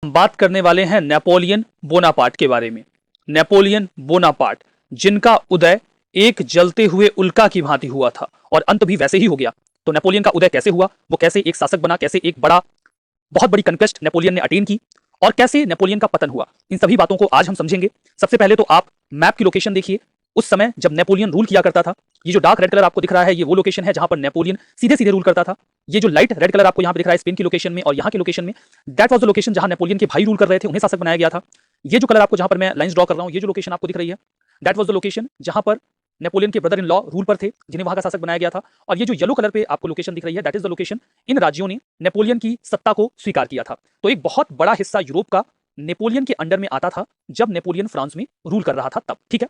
बात करने वाले हैं नेपोलियन बोनापार्ट के बारे में। नेपोलियन बोनापार्ट, जिनका उदय एक जलते हुए उल्का की भांति हुआ था और अंत भी वैसे ही हो गया। तो नेपोलियन का उदय कैसे हुआ, वो कैसे एक शासक बना, कैसे एक बहुत बड़ी कंक्वेस्ट नेपोलियन ने अटेन की और कैसे नेपोलियन का पतन हुआ, इन सभी बातों को आज हम समझेंगे। सबसे पहले तो आप मैप की लोकेशन देखिए। उस समय जब नेपोलियन रूल किया करता था, ये जो डार्क रेड कलर आपको दिख रहा है, ये वो लोकेशन है जहां पर नेपोलियन सीधे सीधे रूल करता था। ये जो लाइट रेड कलर आपको यहां पे दिख रहा है स्पेन की लोकेशन में और यहां की लोकेशन में, दैट वाज द लोकेशन जहां नेपोलियन के भाई रूल कर रहे थे, उन्हें शासक बनाया गया था। ये जो कलर आपको जहां पर मैं लाइंस ड्रॉ कर रहा हूं, ये जो लोकेशन आपको दिख रही है, दैट वाज द लोकेशन जहां पर नेपोलियन के ब्रदर इन लॉ रूल पर थे, जिन्हें वहां का शासक बनाया गया था। और ये जो येलो कलर पे आपको लोकेशन दिख रही है, that is the location in राज्यों ने नेपोलियन की सत्ता को स्वीकार किया था। तो एक बहुत बड़ा हिस्सा यूरोप का नेपोलियन के अंडर में आता था जब नेपोलियन फ्रांस में रूल कर रहा था तब। ठीक है,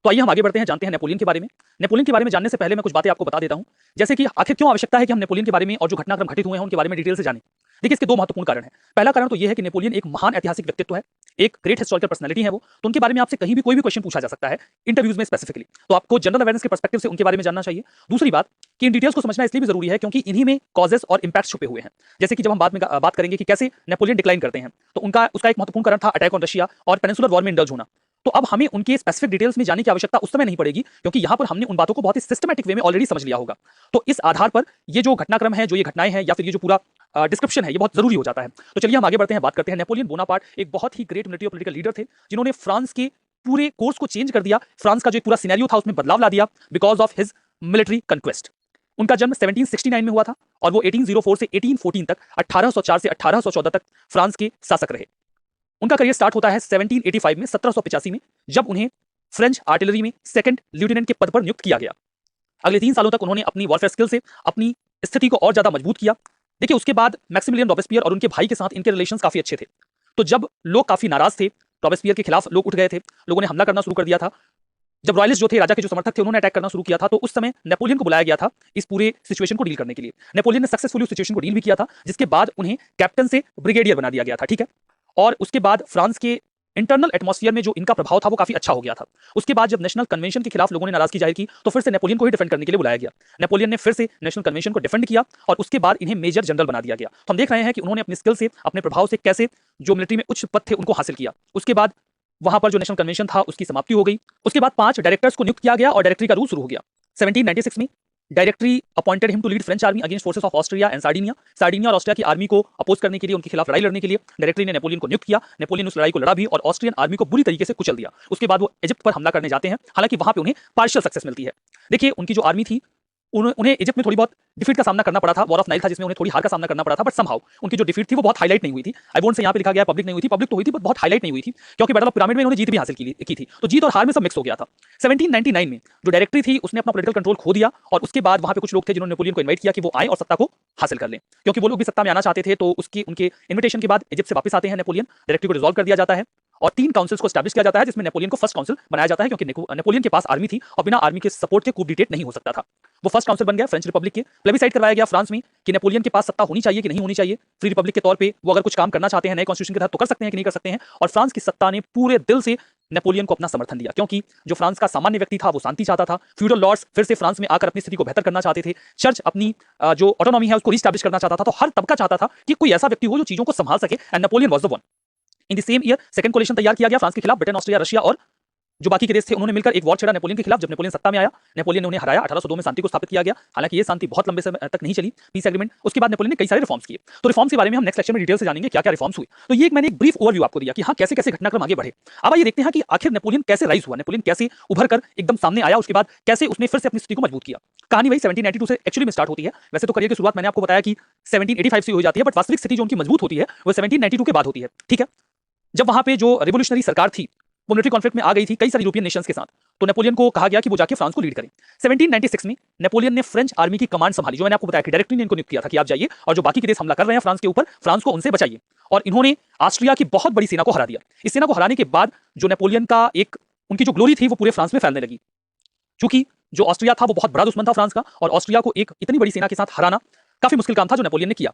तो आइए हम आगे बढ़ते हैं, जानते हैं नेपोलियन के बारे में। नेपोलियन के बारे में जानने से पहले मैं कुछ बातें आपको बता देता हूं, जैसे कि आखिर क्यों आवश्यकता है कि हम नेपोलियन के बारे में और जो घटनाक्रम घटित हुए हैं उनके बारे में डिटेल से जानें। देखिए, इसके दो महत्वपूर्ण कारण हैं। पहला कारण तो यह है कि नेपोलियन एक महान ऐतिहासिक व्यक्तित्व है, एक ग्रेट हिस्टोरिकल पर्सनैलिटी है वो, तो उनके बारे में आपसे कहीं भी कोई भी क्वेश्चन पूछा जा सकता है इंटरव्यूज में स्पेसिफिकली, तो आपको जनरल अवेयरनेस के पर्सपेक्टिव से उनके बारे में जानना चाहिए। दूसरी बात कि इन डिटेल्स को समझना इसलिए भी जरूरी है क्योंकि इन्हीं में कॉजेस और इंपैक्ट्स छुपे हुए हैं। जैसे कि जब हम बात करेंगे कि कैसे नेपोलियन डिक्लाइन करते हैं, तो उसका एक महत्वपूर्ण कारण था अटैक ऑन रशिया और पेनिनसुलर वॉर में इंडल्ज होना। तो अब हमें उनके स्पेसिफिक डिटेल्स में जाने की आवश्यकता उस समय नहीं पड़ेगी क्योंकि यहां पर हमने उन बातों को बहुत ही सिस्टमैटिक वे में ऑलरेडी समझ लिया होगा। तो इस आधार पर ये जो घटनाक्रम है, जो ये घटनाएं हैं या फिर ये जो पूरा डिस्क्रिप्शन है, ये बहुत जरूरी हो जाता है। तो चलिए हम आगे बढ़ते हैं, बात करते हैं। नेपोलियन बोनापार्ट एक बहुत ही ग्रेट मिलिट्री और पॉलिटिकल लीडर थे जिन्होंने फ्रांस के पूरे कोर्स को चेंज कर दिया। फ्रांस का जो पूरा सिनेरियो था उसमें बदलाव ला दिया because of his military conquest. उनका जन्म 1769 में हुआ था और वो 1804 से 1814 तक, 1804 से 1814 तक फ्रांस के शासक रहे। उनका करियर स्टार्ट होता है 1785 में, 1785 में, जब उन्हें फ्रेंच आर्टिलरी में सेकंड लेफ्टिनेंट के पद पर नियुक्त किया गया। अगले 3 सालों तक उन्होंने अपनी वॉरफेयर स्किल से अपनी स्थिति को और ज्यादा मजबूत किया। देखिए, उसके बाद मैक्सिमिलियन रॉबेस्पियर और उनके भाई के साथ इनके रिलेशंस काफी अच्छे थे। तो जब लोग काफी नाराज थे, रॉबेस्पियर के खिलाफ लोग उठ गए थे, लोगों ने हमला करना शुरू कर दिया था। जब रॉयलिस्ट जो थे, राजा के जो समर्थक थे, उन्होंने अटैक करना शुरू किया था, तो उस समय नेपोलियन को बुलाया गया था इस पूरे सिचुएशन को डील करने के लिए। नेपोलियन ने सक्सेसफुली उस सिचुएशन को डील भी किया था, जिसके बाद उन्हें कैप्टन से ब्रिगेडियर बना दिया गया था। ठीक है, और उसके बाद फ्रांस के इंटरनल एटमॉस्फेयर में जो इनका प्रभाव था वो काफी अच्छा हो गया था। उसके बाद जब नेशनल कन्वेंशन के खिलाफ लोगों ने नाराजगी जाहिर की तो फिर से नेपोलियन को ही डिफेंड करने के लिए बुलाया गया। नेपोलियन ने फिर से नेशनल कन्वेंशन को डिफेंड किया और उसके बाद इन्हें मेजर जनरल बना दिया गया। तो हम देख रहे हैं कि उन्होंने अपनी स्किल से, अपने प्रभाव से कैसे जो मिलिट्री में उच्च पद थे उनको हासिल किया। उसके बाद वहां पर जो नेशनल कन्वेंशन था उसकी समाप्ति हो गई। उसके बाद 5 डायरेक्टर्स को नियुक्त किया गया और डायरेक्टरी का रूल शुरू हो गया। 1796 में Directory appointed him to lead French army against forces of Austria and Sardinia. Sardinia और ऑस्ट्रिया की आर्मी को अपोज करने के लिए, उनके खिलाफ लड़ाई लड़ने के लिए डायरेक्टरी ने नेपोलियन को नियुक्त किया। नेपोलियन उस लड़ाई को लड़ा भी और ऑस्ट्रियन आर्मी को बुरी तरीके से कुचल दिया। उसके बाद वो इजिप्ट पर हमला करने जाते हैं, हालांकि वहां पे उन्हें पार्शियल सक्सेस मिलती है। देखिए, उनकी जो आर्मी थी उन्हें इजिप्ट में थोड़ी बहुत डिफीट का सामना करना पड़ा था। वॉर ऑफ नाइल था जिसमें उन्हें थोड़ी हार का सामना करना पड़ा था, बट समहाउ उनकी जो डिफीट थी वो बहुत हाईलाइट नहीं हुई थी। आई वोंट से यहाँ पे लिखा गया पब्लिक नहीं हुई थी, पब्लिक तो हुई थी बट बहुत हाईलाइट नहीं हुई थी क्योंकि बैटल ऑफ पिरामिड में उन्होंने जीत भी हासिल की थी। तो जीत और हार में सब मिक्स हो गया था। 1799 में जो डायरेक्टरी थी उसने अपना पॉलिटिकल कंट्रोल खो दिया और उसके बाद वहां पे कुछ लोग थे जिन्होंने नेपोलियन को इन्वाइट किया कि वो आए और सत्ता को हासिल कर लें, क्योंकि वो लोग भी सत्ता में आना चाहते थे। तो उनके इन्विटेशन के बाद इजिप्ट से वापस आते हैं नेपोलियन, डायरेक्टरी को डिसॉल्व कर दिया जाता है और 3 काउंसिल्स को एस्टैब्लिश किया जाता है जिसमें नेपोलियन को फर्स्ट काउंसिल बनाया जाता है, क्योंकि नेपोलियन के पास आर्मी थी और बिना आर्मी के सपोर्ट के कूप डिटेट नहीं हो सकता था। वो फर्स्ट काउंसिल बन गया फ्रेंच रिपब्लिक के। प्लेबिसाइट करवाया गया फ्रांस में कि नेपोलियन के पास सत्ता होनी चाहिए कि नहीं होनी चाहिए। फ्री रिपब्लिक के तौर पे वो अगर कुछ काम करना चाहते हैं नए कॉन्स्टिट्यूशन के तहत तो कर सकते हैं कि नहीं कर सकते हैं। और फ्रांस की सत्ता ने पूरे दिल से नेपोलियन को अपना समर्थन दिया, क्योंकि जो फ्रांस का सामान्य व्यक्ति था वो शांति चाहता था। फ्यूडल लॉर्ड्स फिर से फ्रांस में आकर अपनी स्थिति को बेहतर करना चाहते थे। चर्च अपनी जो ऑटोनॉमी है उसको रिस्टैब्लिश करना चाहता था। तो हर तबका चाहता था कि कोई ऐसा व्यक्ति हो जो चीजों को संभाल सके, and Napoleon was the one. In the same year second coalition तैयार किया गया फ्रांस के खिलाफ। ब्रिटेन, ऑस्ट्रिया, रशिया और जो बाकी के देश थे उन्होंने मिलकर एक वॉर छेड़ा नेपोलियन के खिलाफ। जब नेपोलियन सत्ता में आया, नेपोलियन ने उन्हें हराया। 1802 में शांति को स्थापित किया गया, हालांकि ये शांति बहुत लंबे समय तक नहीं चली, पीस एग्रीमेंट। उसके बाद नेपोलियन ने कई सारे रिफॉर्म्स किए। तो रिफॉर्म्स के बारे में हम नेक्स्ट लेक्चर में डिटेल से जानेंगे क्या क्या रिफॉर्म्स हुए। तो ये मैंने एक ब्रीफ ओवरव्यू आपको दिया कि हाँ कैसे कैसे घटनाक्रम आगे बढ़े। अब आइए देखते हैं कि आखिर नेपोलियन कैसे राइज हुआ, नेपोलियन कैसे उभर कर एकदम सामने आया, उसके बाद कैसे उसने फिर से अपनी स्थिति को मजबूत किया। कहानी वही 1792 से एक्चुअली में स्टार्ट होती है। वैसे तो करियर की शुरुआत मैंने आपको बताया कि 1785 से हो जाती है, बट वास्तविक स्थिति जो उनकी मजबूत होती है वो 1792 के बाद होती है। ठीक है, जब वहां पे जो रिवोल्यूशनरी सरकार थी वो मिलिट्री कॉन्फ्लिक्ट में आ गई थी कई सारी यूरोपियन नेशंस के साथ, तो नेपोलियन को कहा गया कि वो जाके फ्रांस को लीड करें। 1796 में नेपोलियन ने फ्रेंच आर्मी की कमांड संभाली, जो मैंने आपको बताया कि डायरेक्टरी ने इनको नियुक्त किया था कि आप जाइए और जो बाकी के देश हमला कर रहे हैं फ्रांस के ऊपर, फ्रांस को उनसे बचाइए। और इन्होंने ऑस्ट्रिया की बहुत बड़ी सेना को हरा दिया। इस सेना को हराने के बाद जो नेपोलियन का एक उनकी जो ग्लोरी थी वो पूरे फ्रांस में फैलने लगी, क्योंकि जो ऑस्ट्रिया था वो बहुत बड़ा दुश्मन था फ्रांस का, और ऑस्ट्रिया को एक इतनी बड़ी सेना के साथ हराना काफी मुश्किल काम था जो नेपोलियन ने किया।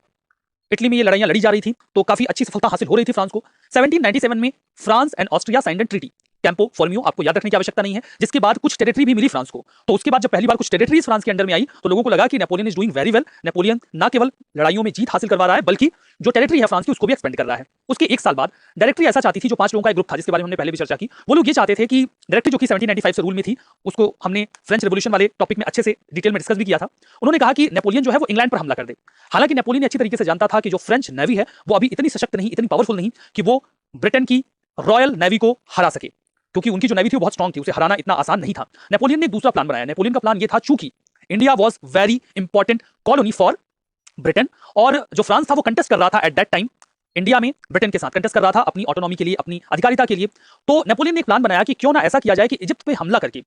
इटली में ये लड़ाइयां लड़ी जा रही थी तो काफी अच्छी सफलता हासिल हो रही थी फ्रांस को। 1797 में France and Austria signed an treaty, Campo Formio, आपको याद रखने की आवश्यकता नहीं है। जिसके बाद कुछ टेरिटरी भी मिली फ्रांस को। तो उसके बाद जब पहली बार कुछ टेरिटरीज फ्रांस के अंडर में आई तो लोगों को लगा कि Napoleon is doing very well, Napoleon ना केवल लड़ाइयों में जीत हासिल करवा रहा है बल्कि जो टेरिटरी है फ्रांस की उसको भी एक्सपेंड कर रहा है। उसके एक साल बाद डायरेक्टरी ऐसा चाहती थी, जो 5 लोगों का एक ग्रुप था जिसके बारे में हमने पहले भी चर्चा की, वो लोग ये चाहते थे कि डायरेक्टरी जो कि 1795 से रूल में थी, उसको हमने फ्रेंच रेवोल्यूशन वाले टॉपिक में अच्छे से डिटेल में डिस्कस भी किया था। उन्होंने कहा कि नेपोलियन जो है वो इंग्लैंड पर हमला कर दे। हालांकि नेपोलियन अच्छी तरीके से जानता था कि जो फ्रेंच नेवी है वो अभी इतनी सशक्त नहीं, इतनी पावरफुल नहीं कि वो ब्रिटेन की रॉयल नेवी को हरा सके, क्योंकि उनकी जो नेवी थी वो बहुत स्ट्रांग थी, उसे हराना इतना आसान नहीं था। नेपोलियन ने एक दूसरा प्लान बनाया। नेपोलियन का प्लान ये था, चूंकि India was very important colony for Britain और जो फ्रांस था वो कंटेस्ट कर रहा था एट दैट टाइम इंडिया में, ब्रिटेन के साथ कंटेस्ट कर रहा था अपनी ऑटोनॉमी के लिए, अपनी अधिकारिता के लिए। तो नेपोलियन ने एक प्लान बनाया कि क्यों ना ऐसा किया जाए कि इजिप्ट पे हमला करके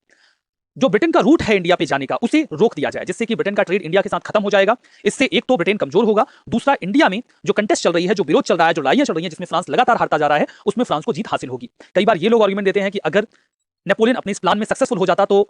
जो ब्रिटेन का रूट है इंडिया पे जाने का उसे रोक दिया जाए, जिससे कि ब्रिटेन का ट्रेड इंडिया के साथ खत्म हो जाएगा। इससे एक तो ब्रिटेन कमजोर होगा, दूसरा इंडिया में जो कंटेस्ट चल रही है, जो विरोध चल रहा है, जो लड़ाइयां चल रही हैं जिसमें फ्रांस लगातार हारता जा रहा है, उसमें फ्रांस को जीत हासिल होगी। कई बार ये लोग आर्गुमेंट देते हैं कि अगर नेपोलियन अपने इस प्लान में सक्सेसफुल हो जाता तो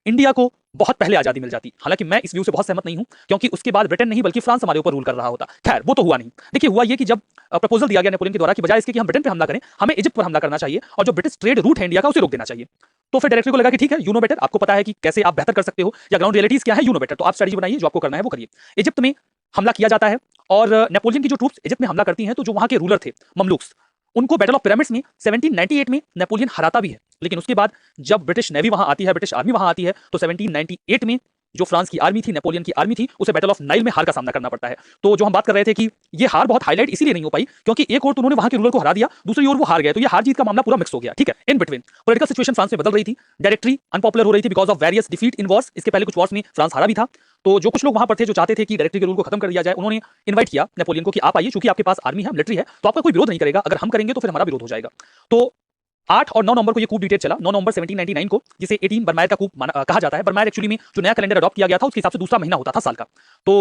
इंडिया को बहुत पहले आजादी मिल जाती। हालांकि मैं इस व्यू से बहुत सहमत नहीं हूं, क्योंकि उसके बाद ब्रिटेन नहीं बल्कि फ्रांस हमारे ऊपर रूल कर रहा होता। खैर वो तो हुआ नहीं। देखिए हुआ ये कि जब प्रपोजल दिया गया नेपोलियन के द्वारा कि बजाय इसके कि हम ब्रिटेन पे हमला करें, हमें इजिप्ट पर हमला करना चाहिए और जो ब्रिटिश ट्रेड रूट है इंडिया का उसे रोक देना चाहिए। तो फिर डायरेक्टरी को लगा कि ठीक है, यू नो बेटर, आपको पता है कि कैसे आप बेहतर कर सकते हो या ग्राउंड रियलिटीज क्या है, यू नो बेटर, तो आप स्ट्रेटजी बनाइए, जो आपको करना है वो करिए। इजिप्ट में हमला किया जाता है और नेपोलियन की जो ट्रूप्स इजिप्ट में हमला करती हैं, तो जो वहां के रूलर थे ममलुक्स, उनको बैटल ऑफ पिरामिड्स में 1798 में नेपोलियन हराता भी है। लेकिन उसके बाद जब ब्रिटिश नेवी वहां आती है, ब्रिटिश आर्मी वहां आती है, तो 1798 में जो फ्रांस की आर्मी थी, नेपोलियन की आर्मी थी, उसे बैटल ऑफ नाइल में हार का सामना करना पड़ता है। तो जो हम बात कर रहे थे कि ये हार बहुत हाईलाइट इसीलिए नहीं हो पाई क्योंकि एक और तो उन्होंने वहां के रूलर को हरा दिया, दूसरी ओर वो हार गए, तो ये हार जीत का मामला पूरा मिक्स हो गया। ठीक है, in between political situation France में बदल रही थी, डायरेक्टरी अनपॉपुलर हो रही थी because of various defeat in Wars. इसके पहले कुछ वॉर्स में फ्रांस हारा भी था। तो जो कुछ लोग वहां पर थे जो चाहते थे कि डायरेक्टरी के रूल को खत्म कर दिया जाए, उन्होंने इन्वाइट किया नेपोलियन को कि आप आइए, चूंकि आपके पास आर्मी है, मिलिट्री है, तो आपका कोई विरोध नहीं करेगा, अगर हम करेंगे तो फिर हमारा विरोध हो जाएगा। तो 8 और 9 नवंबर को ये कूप डिटेट चला। 9 नवंबर 1799 को, जिसे 18 बरमायर का कूप कहा जाता है। बरमायर एक्चुअली में जो नया कैलेंडर अडॉप्ट किया गया था उसके हिसाब से दूसरा महीना होता था साल का। तो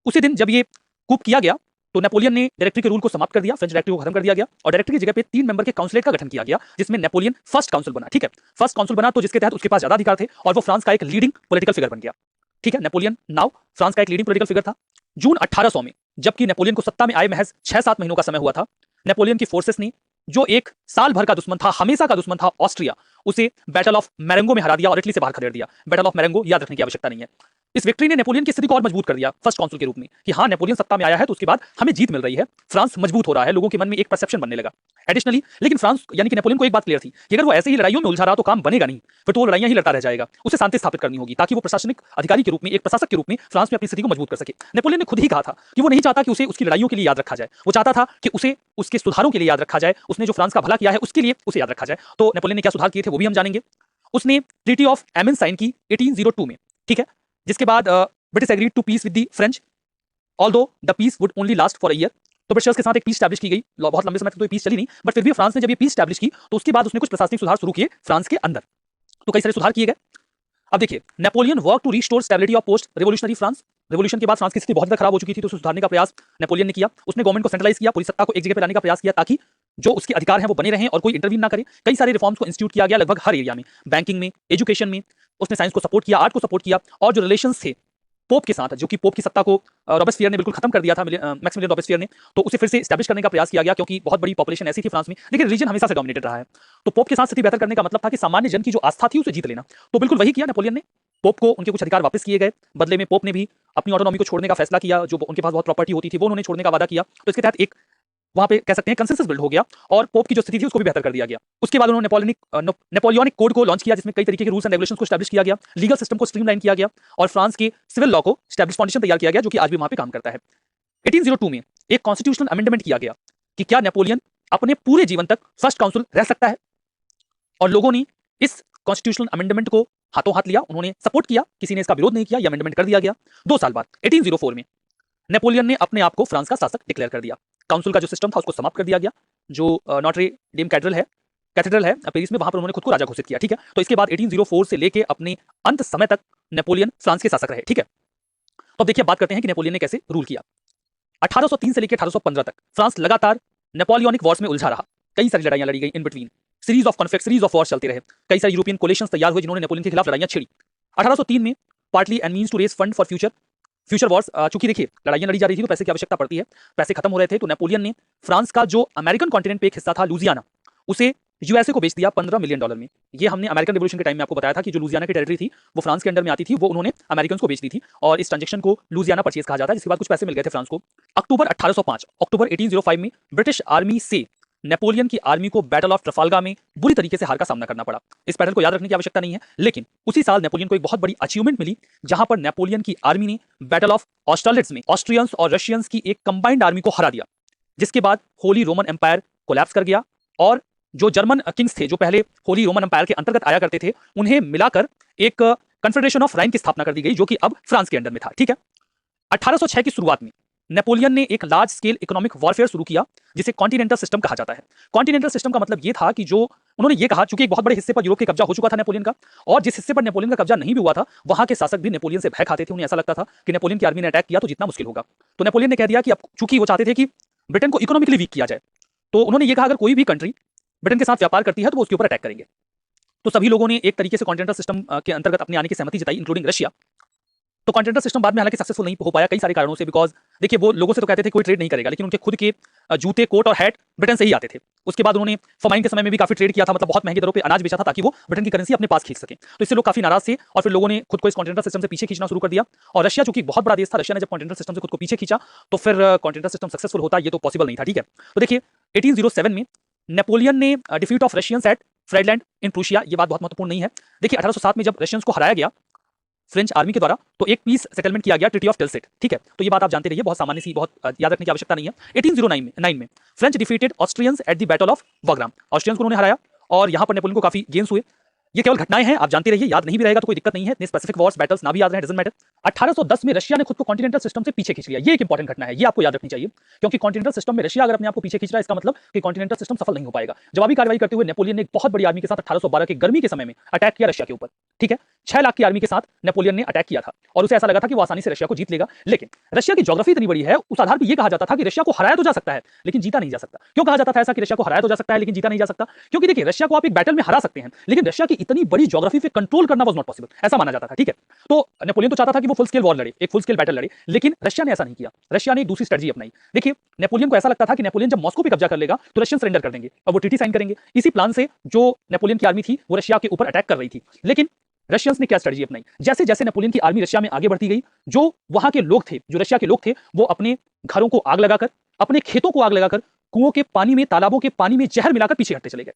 उसी दिन जब ये कूप किया गया तो नेपोलियन ने डायरेक्टरी के रूल को समाप्त कर दिया, फ्रेंच डायरेक्टरी को खत्म कर दिया गया और डायरेक्टरी की जगह पे 3 मेंबर के काउंसिलेट का गठन किया गया, जिसमें नेपोलियन फर्स्ट काउंसिल बना। ठीक है, फर्स्ट काउंसिल बना तो जिसके तहत उसके पास ज्यादा अधिकार थे और वो फ्रांस का एक लीडिंग पॉलिटिकल फिगर बन गया। ठीक है, नेपोलियन नाउ फ्रांस का एक लीडिंग पॉलिटिकल फिगर था। जून 1800 में, जबकि नेपोलियन को सत्ता में आए महज 6-7 महीनों का समय हुआ था, नेपोलियन की फोर्सेस ने जो एक साल भर का दुश्मन था, हमेशा का दुश्मन था ऑस्ट्रिया, उसे बैटल ऑफ मैरेंगो में हरा दिया और इटली से बाहर खदेड़ दिया। बैटल ऑफ मैरेंगो याद रखने की आवश्यकता नहीं है। इस विक्ट्री ने नेपोलियन की स्थिति को और मजबूत कर दिया फर्स्ट काउंसिल के रूप में कि हाँ, नेपोलियन सत्ता में आया है तो उसके बाद हमें जीत मिल रही है, फ्रांस मजबूत हो रहा है, लोगों के मन में एक परसेप्शन बनने लगा। एडिशनली लेकिन फ्रांस यानी कि नेपोलियन को एक बात क्लियर थी कि अगर वो ऐसे ही लड़ाइयों में उलझा रहा तो काम बनेगा नहीं, फिर तो वो लड़ाइयां ही लड़ता रह जाएगा। उसे शांति स्थापित करनी होगी ताकि वो प्रशासनिक अधिकारी के रूप में, एक प्रशासक के रूप में फ्रांस में अपनी स्थिति को मजबूत कर सके। नेपोलियन ने खुद ही कहा था कि वो नहीं चाहता कि उसे उसकी लड़ाइयों के लिए याद रखा जाए, वो चाहता था कि उसे उसके सुधारों के लिए याद रखा जाए, उसने जो फ्रांस का भला किया है उसके लिए उसे याद रखा जाए। तो नेपोलियन ने क्या सुधार किए थे वो भी हम जानेंगे। उसने ट्रीटी ऑफ एमेन साइन की 1802 में, ठीक है, जिसके बाद British agreed to peace with the French, although the peace would only last for a year. तो ब्रिटिशर्स के साथ एक पीस स्टैब्लिश की गई, बहुत लंबे समय तक तो ये पीस चली नहीं, बट फिर भी फ्रांस ने जब ये पीस स्टैब्लिश की तो उसके बाद उसने कुछ प्रशासनिक सुधार शुरू किए फ्रांस के अंदर। तो कई सारे सुधार किए गए। अब देखिए, Napoleon work to restore stability of post revolutionary France. Revolution के बाद फ्रांस की स्थिति बहुत ज्यादा खराब हो चुकी थी, तो उसे सुधारने का प्रयास नेपोलियन ने किया। उसने गवर्नमेंट को सेंट्रलाइज किया, पूरी सत्ता को एक जगह पर लाने का प्रयास किया ताकि जो उसके अधिकार हैं वो बने रहें और कोई इंटरवीन ना करे। कई सारे रिफॉर्म्स को इंस्टीट्यूट किया गया लगभग हर एरिया में, बैंकिंग में, एजुकेशन में। उसने साइंस को सपोर्ट किया, आर्ट को सपोर्ट किया और जो रिलेशंस थे पोप के साथ, जो कि पोप की सत्ता को रॉबेस्पियर ने बिल्कुल खत्म कर दिया था, मैक्सिमिलियन रॉबेस्पियर ने, तो उसे फिर से एस्टैब्लिश करने का प्रयास किया गया क्योंकि बहुत बड़ी पॉपुलेशन ऐसी थी फ्रांस में, लेकिन रीजन हमेशा से डोमिनेटेड रहा है। तो पोप के साथ स्थिति बेहतर करने का मतलब था कि सामान्य जन की जो आस्था थी उसे जीत लेना। तो बिल्कुल वही किया नेपोलियन ने। पोप को उनके कुछ अधिकार वापस किए गए, बदले में पोप ने भी अपनी ऑटोनॉमी को छोड़ने का फैसला किया, जो उनके पास बहुत प्रॉपर्टी होती थी वो उन्होंने छोड़ने का वादा किया। तो इसके तहत एक वहां पे कह सकते हैं कंसेंसस बिल्ड हो गया और पोप की जो स्थिति थी उसको भी बेहतर कर दिया गया। उसके बाद उन्होंने नेपोलियनिक कोड को लॉन्च किया, जिसमें कई तरीके के रूल्स एंड रेगुलेशंस को एस्टैब्लिश किया गया, लीगल सिस्टम को स्ट्रीमलाइन किया गया और फ्रांस के सिविल लॉ को एस्टैब्लिश फाउंडेशन तैयार किया गया, जो कि आज भी वहां पे काम करता है। 1802 में एक कॉन्स्टिट्यूशनल अमेंडमेंट किया गया कि क्या नेपोलियन अपने पूरे जीवन तक फर्स्ट काउंसिल रह सकता है, और लोगों ने इस कॉन्स्टिट्यूशनल अमेंडमेंट को हाथों हाथ लिया, उन्होंने सपोर्ट किया, किसी ने इसका विरोध नहीं किया, यह अमेंडमेंट कर दिया गया। 2 साल बाद 1804 में नेपोलियन ने अपने आप को फ्रांस का शासक डिक्लेयर कर दिया। काउंसिल का जो सिस्टम था उसको समाप्त कर दिया गया। जो नॉट्रे डेम कैथेड्रल है पेरिस में, वहां पर उन्होंने खुद को राजा घोषित किया। ठीक है, तो इसके बाद 1804 से लेके अपने अंत समय तक नेपोलियन फ्रांस के शासक रहे। ठीक है, तो अब देखिए बात करते हैं कि नेपोलियन ने कैसे रूल किया। 1803 से लेकर 1815 तक फ्रांस लगातार नेपोलियनिक वॉर्स में उलझा रहा। कई सारी लड़ाइयां लड़ी गई in between, series of conflict, series of Wars चलते रहे। कई सारे यूरोपियन कोलिशंस तैयार हुए जिन्होंने नेपोलियन के खिलाफ लड़ाइयां छेड़ी। 1803 में partly and means to raise fund for future wars, चूंकि देखिए लड़ाइयां लड़ी जा रही थी तो पैसे की आवश्यकता पड़ती है, पैसे खत्म हो रहे थे, तो नेपोलियन ने फ्रांस का जो अमेरिकन कॉन्टिनेंट पे एक हिस्सा था लुजियाना, उसे यूएसए को बेच दिया $15 मिलियन में। ये हमने अमेरिकन रिवॉल्यूशन के टाइम में आपको बताया था कि जो लुजियाना की टेरिटरी थी वो फ्रांस के अंडर में आती थी, वो उन्होंने अमेरिकन को बेच दी थी और इस ट्रांजेक्शन को लुजियाना परचेज कहा जाता है, जिसके बाद कुछ पैसे मिल गए थे फ्रांस को। अक्टूबर 1805 में ब्रिटिश आर्मी से नेपोलियन की आर्मी को बैटल ऑफ ट्रफाल्गा में बुरी तरीके से हार का सामना करना पड़ा। इस बैटल को याद रखने की आवश्यकता नहीं है, लेकिन उसी साल नेपोलियन को एक बहुत बड़ी अचीवमेंट मिली, जहां पर नेपोलियन की आर्मी ने बैटल ऑफ ऑस्टरलिट्ज में ऑस्ट्रियंस और रशियंस की एक कंबाइंड आर्मी को हरा दिया, जिसके बाद होली रोमन एम्पायर कोलैप्स कर गया और जो जर्मन किंग्स थे जो पहले होली रोमन एम्पायर के अंतर्गत आया करते थे, उन्हें मिलाकर एक कन्फेडरेशन ऑफ राइन की स्थापना कर दी गई, जो कि अब फ्रांस के अंडर में था। ठीक है, 1806 की शुरुआत में नेपोलियन ने एक लार्ज स्केल इकोनॉमिक वॉरफेयर शुरू किया, जिसे कॉन्टिनेंटल सिस्टम कहा जाता है। कॉन्टिनेंटल सिस्टम का मतलब यह था कि जो उन्होंने ये कहा, चूंकि एक बहुत बड़े हिस्से पर यूरोप के कब्जा हो चुका था नेपोलियन का, और जिस हिस्से पर नेपोलियन का कब्जा नहीं भी हुआ था, वहां के शासक भी नेपोलियन से भय खाते थे। उन्हें ऐसा लगता था कि नेपोलियन की आर्मी ने अटैक किया तो जितना मुश्किल होगा। तो नेपोलियन ने कह दिया कि अब चूंकि वो चाहते थे कि ब्रिटेन को इकोनॉमिकली वीक किया जाए, तो उन्होंने ये कहा अगर कोई भी कंट्री ब्रिटेन के साथ व्यापार करती है तो वो उसके ऊपर अटैक करेंगे। तो सभी लोगों ने एक तरीके से कॉन्टिनेंटल सिस्टम के अंतर्गत अपने आने की सहमति जताई, इंक्लूडिंग रशिया। तो कॉन्टिनेंटल सिस्टम बाद में हालांकि सक्सेसफुल नहीं हो पाया कई सारे कारणों से, बिकॉज देखिए वो लोगों से तो कहते थे कोई ट्रेड नहीं करेगा, लेकिन उनके खुद के जूते, कोट और हैट ब्रिटेन से ही आते थे। उसके बाद उन्होंने फमाइन के समय में भी काफी ट्रेड किया था, मतलब बहुत महंगी दरों पे अनाज बेचा था ताकि वो ब्रिटेन की करेंसी अपने पास खींच सके। तो इससे लोग काफी नाराज थे और फिर लोगों ने खुद को इस कॉन्टिनेंटल सिस्टम से पीछे खींचना शुरू कर दिया। और रशिया चूंकि बहुत बड़ा देश था, रशिया ने जब कॉन्टिनेंटल सिस्टम से खुद को पीछे खींचा तो फिर कॉन्टिनेंटल सिस्टम सक्सेसफुल होता ये तो पॉसिबल नहीं था। ठीक है, तो देखिए 1807 में नेपोलियन ने defeat of Russians at Friedland in Prussia, ये बात बहुत महत्वपूर्ण नहीं है। देखिए 1807 में जब रशियंस को हराया गया फ्रेंच आर्मी के द्वारा, तो एक पीस सेटलमेंट किया गया, ट्रीटी ऑफ टिलसिट। ठीक है, तो ये बात आप जानते रहिए, बहुत सामान्य सी, बहुत याद रखने की आवश्यकता नहीं है। 1809 में French defeated Austrians at the battle of वाग्राम, Austrians को उन्होंने हराया और यहां पर नेपोलियन को काफी गेन्स हुए। ये केवल घटनाएं हैं, आप जानते रहिए, याद नहीं भी रहेगा तो कोई दिक्कत नहीं है, इतने स्पेसिफिक वॉर्स बैटल्स ना भी याद रहे, डजंट मैटर। 1810 में रशिया ने खुद को कॉन्टिनेंटल सिस्टम से पीछे खींच लिया। ये एक इंपॉर्टेंट घटना है, ये आपको याद रखनी चाहिए, क्योंकि कॉन्टिनेंटल सिस्टम में रशिया अगर अपने आप को पीछे खींच रहा है, इसका मतलब कि कॉन्टिनेंटल सिस्टम सफल नहीं हो पाएगा। जवाबी कार्रवाई करते हुए नेपोलियन ने एक बहुत बड़ी आर्मी के साथ 1812 के गर्मी के समय में अटैक किया रशिया के ऊपर। ठीक है, 6 लाख की आर्मी के साथ नेपोलियन ने अटैक किया था और उसे ऐसा लगा था कि वो आसानी से रशिया को जीत लेगा, लेकिन रशिया की ज्योग्राफी इतनी बड़ी है, उस आधार पर यह कहा जाता था कि रशिया को हराया तो जा सकता है लेकिन जीता नहीं जा सकता। क्यों कहा जाता था ऐसा कि रशिया को हराया तो जा सकता है लेकिन जीता नहीं जा सकता? क्योंकि देखिए रशिया को आप एक बैटल में हरा सकते हैं, लेकिन रशिया की इतनी बड़ी ज्योग्राफी पे कंट्रोल करना वाज नॉट पॉसिबल, ऐसा माना जाता था। ठीक है, तो नेपोलियन तो चाहता था कि वो फुल स्केल वॉर लड़े, एक फुल स्केल बैटल लड़े, लेकिन रशिया ने ऐसा नहीं किया। रशिया ने एक दूसरी स्ट्रेटजी अपनाई। देखिए नेपोलियन को ऐसा लगता था कि नेपोलियन जब मॉस्को पे कब्जा कर लेगा तो रशियन सरेंडर कर देंगे और वो ट्रीटी साइन करेंगे। इसी प्लान से जो नेपोलियन की आर्मी थी वो रशिया के ऊपर अटैक कर रही थी, लेकिन रशियंस ने क्या स्ट्रेटजी अपनाई? जैसे जैसे नेपोलियन की आर्मी रशिया में आगे बढ़ती गई, जो वहां के लोग थे, जो रशिया के लोग थे, वो अपने घरों को आग लगाकर, अपने खेतों को आग लगाकर, कुओं के पानी में, तालाबों के पानी में जहर मिलाकर पीछे हटते चले गए।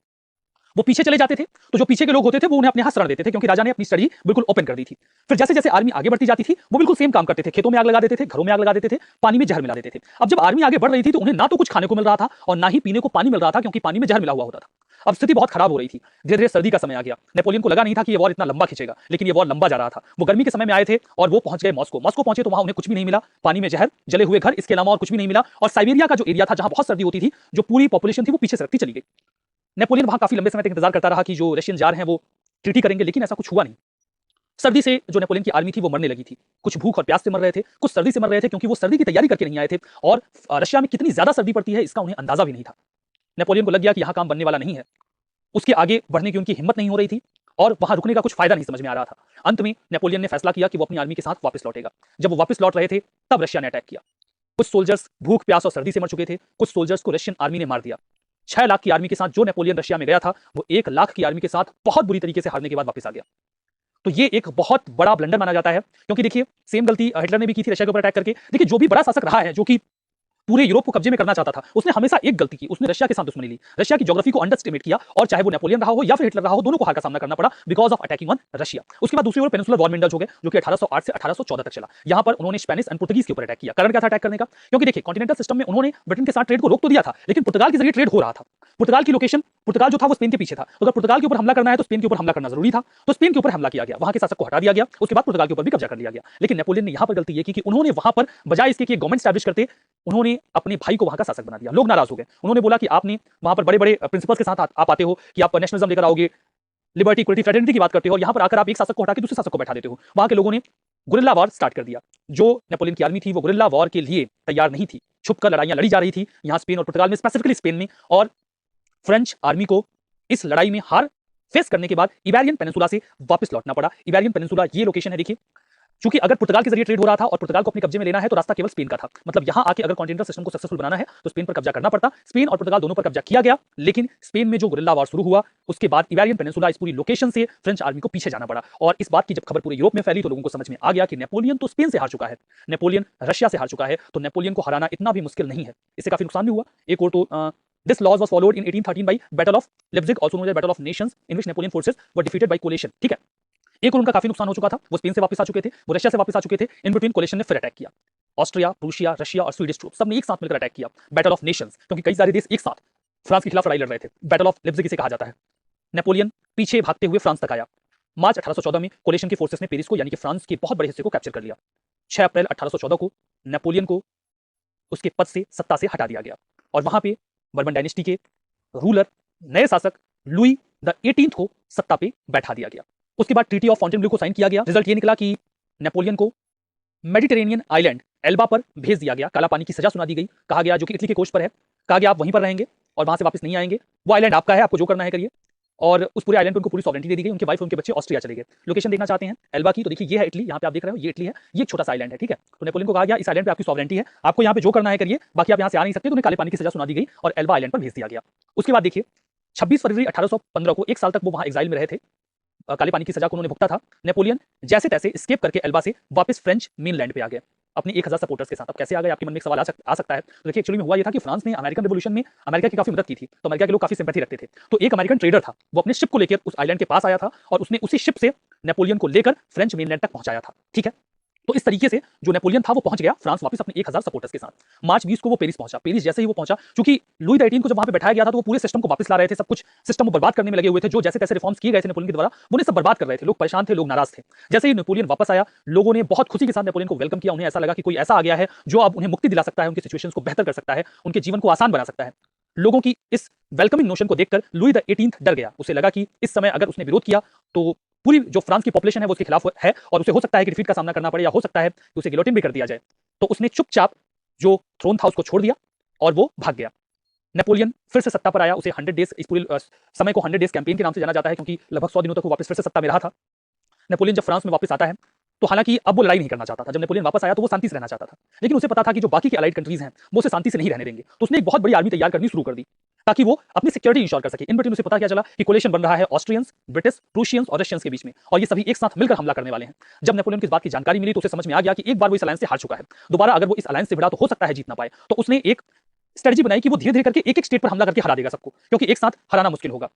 वो पीछे चले जाते थे तो जो पीछे के लोग होते थे वो उन्हें अपने हाथ शरण देते थे, क्योंकि राजा ने अपनी स्ट्रेटजी बिल्कुल ओपन कर दी थी। फिर जैसे जैसे आर्मी आगे बढ़ती जाती थी वो बिल्कुल सेम काम करते थे, खेतों में आग लगा देते थे, घरों में आग लगा देते थे, पानी में जहर मिला देते थे। अब जब आर्मी आगे बढ़ रही थी तो उन्हें ना तो कुछ खाने को मिल रहा था और ना ही पीने को पानी मिल रहा था, क्योंकि पानी में जहर मिला हुआ होता था। अब स्थिति बहुत खराब हो रही थी। धीरे धीरे सर्दी का समय आ गया। नेपोलियन को लगा नहीं था कि ये वॉर इतना लंबा खिंचेगा, लेकिन ये वॉर लंबा जा रहा था। वो गर्मी के समय में आए थे और वो पहुंच गए मॉस्को। मॉस्को पहुंचे तो वहां उन्हें कुछ भी नहीं मिला, पानी में जहर, जले हुए घर, इसके अलावा और कुछ भी नहीं मिला। और साइबेरिया का जो एरिया था जहां बहुत सर्दी होती थी, जो पूरी पॉपुलेशन थी वो पीछे सरकती चली गई। नेपोलियन वहां काफी लंबे समय तक इंतजार करता रहा कि जो रशियन जा रहे हैं वो ट्रीटी करेंगे, लेकिन ऐसा कुछ हुआ नहीं। सर्दी से जो नेपोलियन की आर्मी थी वो मरने लगी थी। कुछ भूख और प्यास से मर रहे थे, कुछ सर्दी से मर रहे थे, क्योंकि वो सर्दी की तैयारी करके नहीं आए थे और रशिया में कितनी ज्यादा सर्दी पड़ती है इसका उन्हें अंदाजा भी नहीं था। नेपोलियन को लग गया कि यहां काम बनने वाला नहीं है, उसके आगे बढ़ने की उनकी हिम्मत नहीं हो रही थी और वहां रुकने का कुछ फायदा नहीं समझ में आ रहा था। अंत में नेपोलियन ने फैसला किया कि वो अपनी आर्मी के साथ वापस लौटेगा। जब वो वापस लौट रहे थे तब रशिया ने अटैक किया। कुछ सोल्जर्स भूख, प्यास और सर्दी से मर चुके थे, कुछ सोल्जर्स को रशियन आर्मी ने मार दिया। 6 लाख की आर्मी के साथ जो नेपोलियन रशिया में गया था वो 1 लाख की आर्मी के साथ बहुत बुरी तरीके से हारने के बाद वापस आ गया। तो ये एक बहुत बड़ा ब्लंडर माना जाता है, क्योंकि देखिए सेम गलती हिटलर ने भी की थी रशिया के ऊपर अटैक करके। देखिए जो भी बड़ा शासक रहा है, जो कि पूरे यूरोप को कब्जे में करना चाहता था, उसने हमेशा एक गलती की, उसने रशिया के साथ दुश्मनी ली, रशिया की ज्योग्राफी को अंडरएस्टिमेट किया, और चाहे वो नेपोलियन रहा हो या फिर हिटलर रहा हो, दोनों को हार का सामना करना पड़ा because of attacking on Russia. उसके बाद दूसरी ओर पेनिनसुलर वॉर में इंडल्ज हो गए, जो कि 1808 से 1814 तक चला। यहां पर उन्होंने स्पेनिश एंड पुर्तगीज के ऊपर अटैक किया। कारण क्या था अटैक करने का? क्योंकि देखिए कॉन्टिनेंटल सिस्टम में उन्होंने ब्रिटेन के साथ ट्रेड को रोक तो दिया था, लेकिन पुर्तगाल के जरिए ट्रेड हो रहा था। पुर्तगाल की लोकेशन, पुर्तगाल जो था वो स्पेन के पीछे था, तो अगर पुर्तगाल के ऊपर हमला करना है तो स्पेन के ऊपर हमला करना जरूरी था। तो स्पेन के ऊपर हमला किया गया, वहां के शासक को हटा दिया गया, उसके बाद पुर्तगाल के ऊपर भी कब्जा कर लिया गया। लेकिन नेपोलियन ने यहां पर गलती ये की कि उन्होंने वहां पर बजाय इसके कि गवर्नमेंट स्टैब्लिश करते, उन्होंने अपने भाई को वहां का शासक बना दिया। लोग नाराज हो गए। उन्होंने बोला कि आपने वहां पर बड़े बड़े प्रिंसिपल्स के साथ आप आते हो कि आप नेशनलिज्म लेकर आओगे, लिबर्टी, इक्वलिटी, फ्रेटर्निटी की बात करते हो, और यहां पर आकर आप एक शासक को हटा के दूसरे शासक को बैठा देते हो। वहां के लोगों ने गुरिल्ला वॉर स्टार्ट कर दिया। जो नेपोलियन की आर्मी थी वो गुरिल्ला वॉर के लिए तैयार नहीं थी, छुपकर लड़ाइयां लड़ी जा रही थी यहां स्पेन और पुर्तगाल में, स्पेसिफिकली स्पेन में। और फ्रेंच आर्मी को इस लड़ाई में हार फेस करने के बाद इबेरियन पेनिनसुला से वापस लौटना पड़ा। इबेरियन पेनिनसुला ये लोकेशन है, देखिए क्योंकि अगर पुर्तगाल के जरिए ट्रेड हो रहा था और पुर्तगाल को अपने कब्जे में लेना है तो रास्ता केवल स्पेन का था। मतलब यहां आके अगर कॉन्टिनेंटल सिस्टम को सक्सेसफुल बनाना है तो स्पेन पर कब्जा करना पड़ता। स्पेन और पुर्तगाल दोनों पर कब्जा किया गया, लेकिन स्पेन में जो गुरिल्ला वार शुरू हुआ उसके बाद इबेरियन पेनिनसुला इस पूरी लोकेशन से फ्रेंच आर्मी को पीछे जाना पड़ा। और इस बात की जब खबर पूरे यूरोप में फैली तो लोगों को समझ में आ गया कि नेपोलियन तो स्पेन से हार चुका है, नेपोलियन रशिया से हार चुका है, तो नेपोलियन को हराना इतना भी मुश्किल नहीं है। इससे काफी नुकसान भी हुआ। एक और तो This laws was followed in 1813 by Battle of Leipzig, also known as Battle of Nations, in which Napoleon forces were defeated by coalition। ठीक है, एक और उनका काफी नुकसान हो चुका था, वो स्पेन से वापस आ चुके थे, वो रशिया से वापस आ चुके थे। इन बिटवीन कोलिशन ने फिर अटैक किया। ऑस्ट्रिया, प्रूशिया, रशिया और स्वीडिश ट्रूप सबने एक साथ मिलकर अटैक किया। बैटल ऑफ नेशंस, क्योंकि कई सारे देश एक साथ फ्रांस के खिलाफ लड़ाई लड़ रहे थे। बैटल ऑफ लिप्जिग इसे कहा जाता है। नेपोलियन पीछे भागते हुए फ्रांस तक आया। मार्च 1814 में कोलिशन की फोर्सेस ने पेरिस को यानी कि फ्रांस के बहुत बड़े हिस्से को कैप्चर कर लिया। 6 अप्रैल 1814 को नेपोलियन को उसके पद से, सत्ता से हटा दिया गया और वहां पे बर्बन डायनेस्टी के रूलर, नए शासक लुई द 18th को सत्ता पे बैठा दिया गया। उसके बाद ट्रीटी ऑफ फॉन्टेनब्लू को साइन किया गया। रिजल्ट ये निकला कि नेपोलियन को मेडिटेरेनियन आइलैंड एल्बा पर भेज दिया गया, काला पानी की सजा सुना दी गई। कहा गया, जो कि इटली के कोस्ट पर है, कहा गया आप वहीं पर रहेंगे और वहां से वापस नहीं आएंगे, वो आइलैंड आपका है, आपको जो करना है करिए। और उस पूरे आइलैंड पर उनको पूरी सॉवरेंटी दे दी गई। उनके वाइफ और उनके बच्चे ऑस्ट्रिया चले गए। लोकेशन देखना चाहते हैं एल्बा की, तो देखिए ये है इटली, यहाँ पे आप देख रहे हो, ये इटली है, ये एक छोटा सा आइलैंड है, ठीक है। तो नेपोलियन को कहा गया इस आइलैंड पे आपकी सॉवरेंटी है, आपको यहाँ पे जो करना है करिए, बाकी आप यहाँ से आ नहीं सकते। तो उन्हें काले पानी की सजा सुना दी गई और एल्बा आइलैंड पर भेज दिया गया। उसके बाद देखिए 26 फरवरी 1815 को, एक साल तक वो वहां एग्जाइल में रहे थे, काले पानी की सजा को उन्होंने भुगता था। नेपोलियन जैसे तैसे स्केप करके एल्बा से वापस फ्रेंच मेनलैंड पे आ गए अपने 1000 सपोर्टर्स के साथ। अब कैसे आ गए, आपके मन में एक सवाल आ सकता है। तो देखिए एक्चुअली में हुआ ये था कि फ्रांस ने अमेरिकन रिवॉल्यूशन में अमेरिका की काफी मदद की थी, तो अमेरिका के लोग काफी सिंपैथी रखते थे। तो एक अमेरिकन ट्रेडर था, वो अपने शिप को लेकर उस आइलैंड के पास आया था और उसने उसी शिप से नेपोलियन को लेकर फ्रेंच मेनलैंड तक पहुंचाया था, ठीक है। तो इस तरीके से जो नेपोलियन था वो पहुंच गया फ्रांस वापस अपने 1000 सपोर्टर्स के साथ। मार्च 20 को वो पेरिस पहुंचा। पेरिस जैसे ही वो पहुंचा, क्योंकि लुई द 18 को जब वहां पे बैठाया गया था तो वो पूरे सिस्टम को वापस ला रहे थे, सब कुछ सिस्टम को बर्बाद करने में लगे हुए थे। जो जैसे तैसे रिफॉर्म्स किए गए थे नेपोलियन के द्वारा, वो उन्हें सब बर्बाद कर रहे थे। लोग परेशान थे, लोग नाराज थे। जैसे ही नेपोलियन वापस आया, लोगों ने बहुत खुशी के साथ नेपोलियन को वेलकम किया। उन्हें ऐसा लगा कि कोई ऐसा आ गया है जो अब उन्हें मुक्ति दिला सकता है, उनकी सिचुएशंस को बेहतर कर सकता है, उनके जीवन को आसान बना सकता है। लोगों की इस वेलकमिंग नोशन को देखकर लुई द 18 डर गया। उसे लगा कि इस समय अगर उसने विरोध किया तो पूरी जो फ्रांस की पॉपुलेशन है वो उसके खिलाफ है और उसे हो सकता है कि डिफीट का सामना करना पड़े, या हो सकता है कि उसे गिलोटिन भी कर दिया जाए। तो उसने चुपचाप जो थ्रोन था उसको छोड़ दिया और वो भाग गया। नेपोलियन फिर से सत्ता पर आया। उसे 100 डेज, इस पूरे समय को 100 डेज कैंपेन के नाम से जाना जाता है, क्योंकि लगभग 100 दिनों तक वो वापस फिर से सत्ता में रहा था। नेपोलियन जब फ्रांस में वापस आता है तो हालांकि अब वो लड़ाई नहीं करना चाहता था। जब नेपोलियन वापस आया तो वो शांति से रहना चाहता था, लेकिन उसे पता था कि जो बाकी के अलाइड कंट्रीज हैं वो उसे शांति से नहीं रहने देंगे। तो उसने एक बहुत बड़ी आर्मी तैयार करनी शुरू कर दी ताकि वो अपनी सिक्योरिटी इंश्योर कर सके। इन बिटवीन उसे पता क्या चला कि कोलिशन बन रहा है ऑस्ट्रियंस, ब्रिटिश, प्रूशियंस और रशियंस के बीच में, और ये सभी एक साथ मिलकर हमला करने वाले हैं। जब नेपोलियन को इस बात की जानकारी मिली तो उसे समझ में आ गया कि एक बार वो इस अलायंस से हार चुका है, दोबारा अगर वो इस अलायंस से भिड़ा तो हो सकता है जीत ना पाए। तो उसने एक स्ट्रेटजी बनाई कि वो धीरे धीरे करके एक एक स्टेट पर हमला करके हरा देगा सबको, क्योंकि एक साथ हराना मुश्किल होगा।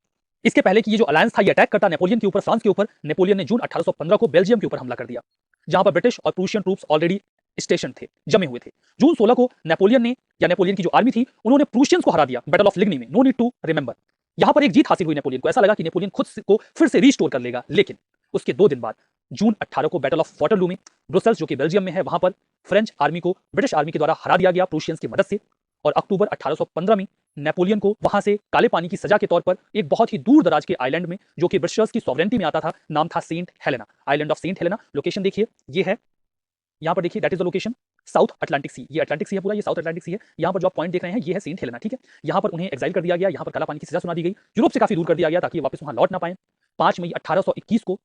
इसके पहले कि ये जो अलायंस था ये अटैक करता नेपोलियन के ऊपर, फ्रांस के ऊपर, नेपोलियन ने जून 1815 को बेल्जियम के ऊपर हमला कर दिया, जहां पर ब्रिटिश और प्रूशियन ट्रूप्स ऑलरेडी स्टेशन थे, जमे हुए थे। जून 16 को नेपोलियन ने, या नेपोलियन की जो आर्मी थी, उन्होंने प्रूशियंस को हरा दिया बैटल ऑफ लिग्नी में। No need to remember. यहां पर एक जीत हासिल हुई नेपोलियन को। ऐसा लगा कि नेपोलियन खुद को फिर से रीस्टोर कर लेगा, लेकिन उसके 2 दिन बाद जून 18 को बैटल ऑफ वाटरलू में, ब्रुसेल्स जो कि बेल्जियम में है, वहां पर फ्रेंच आर्मी को ब्रिटिश आर्मी के द्वारा हरा दिया गया प्रूशियंस की मदद से। और अक्टूबर 1815 में नेपोलियन को वहां से काले पानी की सजा के तौर पर एक बहुत ही दूर दराज के आइलैंड में, जो कि ब्रिटिशर्स की सॉवरेंटी में आता था, नाम था Saint Helena, island of Saint Helena. Location देखिए, ये है, यहाँ पर देखिए, that is the location, south Atlantic sea. ये अटलांटिक सी है पूरा, ये साउथ अटलांटिक सी है। यहाँ पर जो आप पॉइंट देख रहे हैं ये है सेंट हेलेना, ठीक है। यहाँ पर उन्हें एक्साइल कर दिया गया, यहाँ पर काला पानी की सजा सुना दी गई, यूरोप से काफी दूर कर दिया गया ताकि वापस वहां लौट ना पाए। 5 मई 1821 को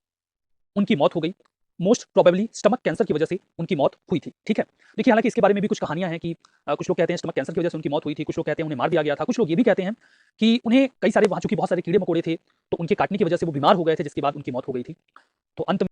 उनकी मौत हो गई। मोस्ट प्रोबेबली स्टमक कैंसर की वजह से उनकी मौत हुई थी, ठीक है। देखिए हालांकि इसके बारे में भी कुछ कहानियां हैं कि कुछ लोग कहते हैं स्टमक कैंसर की वजह से उनकी मौत हुई थी, कुछ लोग कहते हैं उन्हें मार दिया गया था, कुछ लोग ये भी कहते हैं कि उन्हें कई सारे, वहां चूंकि बहुत सारे कीड़े मकोड़े थे तो उनके काटने की वजह से वो बीमार हो गए थे, जिसके बाद उनकी मौत हो गई थी। तो अंत